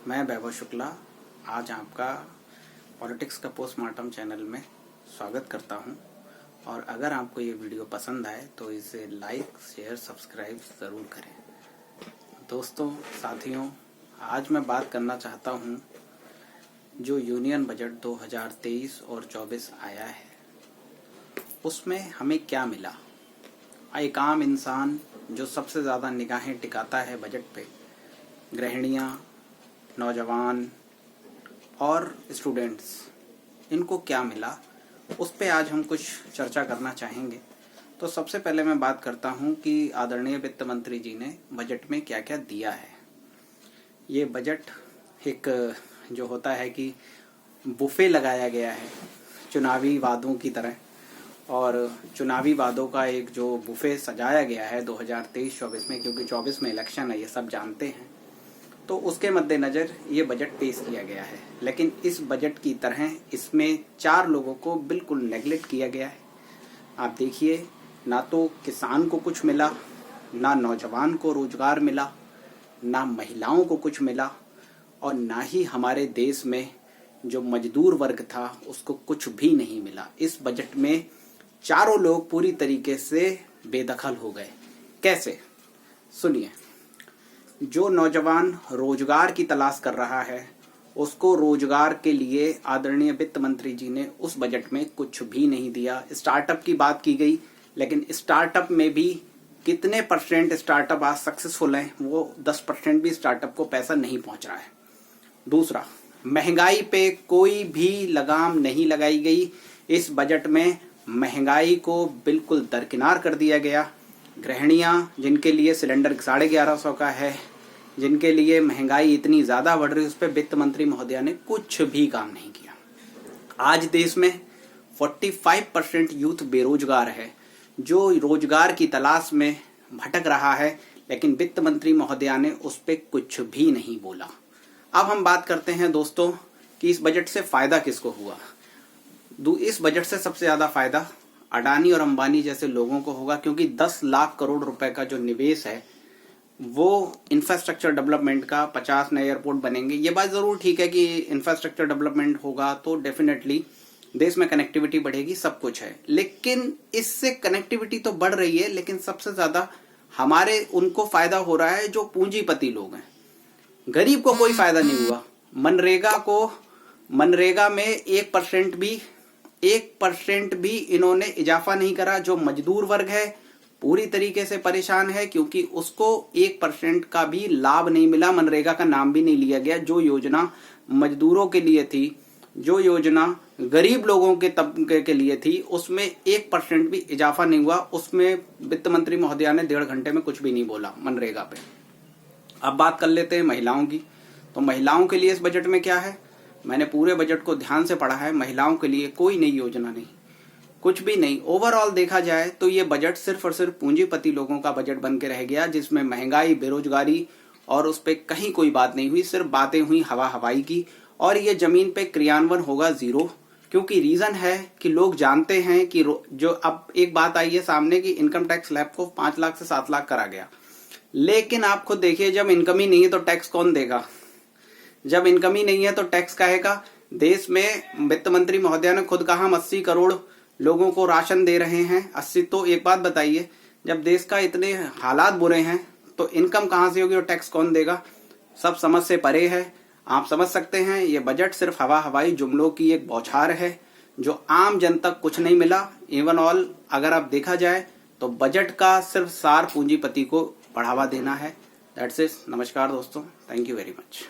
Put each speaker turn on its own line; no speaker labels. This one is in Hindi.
मैं वैभव शुक्ला आज आपका पॉलिटिक्स का पोस्टमार्टम चैनल में स्वागत करता हूं। और अगर आपको ये वीडियो पसंद आए तो इसे लाइक शेयर सब्सक्राइब ज़रूर करें। दोस्तों साथियों, आज मैं बात करना चाहता हूं जो यूनियन बजट 2023 और 24 आया है उसमें हमें क्या मिला। एक आम इंसान जो सबसे ज़्यादा निगाहें टिकाता है बजट पे, गृहिणियाँ, नौजवान और स्टूडेंट्स, इनको क्या मिला उस पे आज हम कुछ चर्चा करना चाहेंगे। तो सबसे पहले मैं बात करता हूँ कि आदरणीय वित्त मंत्री जी ने बजट में क्या क्या दिया है। ये बजट एक जो होता है कि बुफे लगाया गया है चुनावी वादों की तरह, और चुनावी वादों का एक जो बुफे सजाया गया है 2023-24 में, क्योंकि 24 में इलेक्शन है, ये सब जानते हैं। तो उसके मद्देनज़र ये बजट पेश किया गया है। लेकिन इस बजट की तरह इसमें 4 लोगों को बिल्कुल नेगलेक्ट किया गया है। आप देखिए, ना तो किसान को कुछ मिला, ना नौजवान को रोजगार मिला, ना महिलाओं को कुछ मिला, और ना ही हमारे देश में जो मजदूर वर्ग था उसको कुछ भी नहीं मिला। इस बजट में चारों लोग पूरी तरीके से बेदखल हो गए। कैसे? सुनिए। जो नौजवान रोजगार की तलाश कर रहा है उसको रोजगार के लिए आदरणीय वित्त मंत्री जी ने उस बजट में कुछ भी नहीं दिया। स्टार्टअप की बात की गई, लेकिन स्टार्टअप में भी कितने परसेंट स्टार्टअप आज सक्सेसफुल हैं, वो 10% भी स्टार्टअप को पैसा नहीं पहुंच रहा है। दूसरा, महंगाई पे कोई भी लगाम नहीं लगाई गई। इस बजट में महंगाई को बिल्कुल दरकिनार कर दिया गया। गृहिणियाँ जिनके लिए सिलेंडर 1150 का है, जिनके लिए महंगाई इतनी ज़्यादा बढ़ रही है, उस पर वित्त मंत्री महोदया ने कुछ भी काम नहीं किया। आज देश में 45% यूथ बेरोजगार है जो रोजगार की तलाश में भटक रहा है, लेकिन वित्त मंत्री महोदया ने उस पर कुछ भी नहीं बोला। अब हम बात करते हैं दोस्तों कि इस बजट से फायदा किसको हुआ। इस बजट से सबसे ज्यादा फायदा अडानी और अंबानी जैसे लोगों को होगा, क्योंकि 10 लाख करोड़ रुपए का जो निवेश है वो इंफ्रास्ट्रक्चर डेवलपमेंट का, 50 नए एयरपोर्ट बनेंगे। ये बात जरूर ठीक है कि इंफ्रास्ट्रक्चर डेवलपमेंट होगा तो डेफिनेटली देश में कनेक्टिविटी बढ़ेगी, सब कुछ है। लेकिन इससे कनेक्टिविटी तो बढ़ रही है, लेकिन सबसे ज्यादा हमारे उनको फायदा हो रहा है जो पूंजीपति लोग हैं। गरीब को कोई फायदा नहीं हुआ। मनरेगा में 1% भी इन्होंने इजाफा नहीं करा। जो मजदूर वर्ग है पूरी तरीके से परेशान है, क्योंकि उसको 1% का भी लाभ नहीं मिला। मनरेगा का नाम भी नहीं लिया गया। जो योजना मजदूरों के लिए थी, जो योजना गरीब लोगों के तबके के लिए थी, उसमें 1% भी इजाफा नहीं हुआ। उसमें वित्त मंत्री महोदया ने 1.5 घंटे में कुछ भी नहीं बोला मनरेगा पे। अब बात कर लेते हैं महिलाओं की। तो महिलाओं के लिए इस बजट में क्या है? मैंने पूरे बजट को ध्यान से पढ़ा है। महिलाओं के लिए कोई नई योजना नहीं, कुछ भी नहीं। ओवरऑल देखा जाए तो ये बजट सिर्फ और सिर्फ पूंजीपति लोगों का बजट बन के रह गया, जिसमें महंगाई, बेरोजगारी और उस पर कहीं कोई बात नहीं हुई। सिर्फ बातें हुई हवा हवाई की, और ये जमीन पे क्रियान्वयन होगा जीरो। क्योंकि रीजन है कि लोग जानते हैं कि जो अब एक बात आई है सामने कि इनकम टैक्स स्लैब को 5 लाख से 7 लाख करा गया। लेकिन आप खुद देखिए, जब इनकम ही नहीं है तो टैक्स कौन देगा? जब इनकम ही नहीं है तो टैक्स काहेगा? देश में वित्त मंत्री महोदया ने खुद कहा हम 80 करोड़ लोगों को राशन दे रहे हैं। 80, तो एक बात बताइए, जब देश का इतने हालात बुरे हैं तो इनकम कहां से होगी और टैक्स कौन देगा? सब समझ से परे है। आप समझ सकते हैं ये बजट सिर्फ हवा हवाई जुमलों की एक बौछार है, जो आम जन तक कुछ नहीं मिला। इवन ऑल अगर आप देखा जाए तो बजट का सिर्फ सार पूंजीपति को बढ़ावा देना है। That's it. नमस्कार दोस्तों, थैंक यू वेरी मच।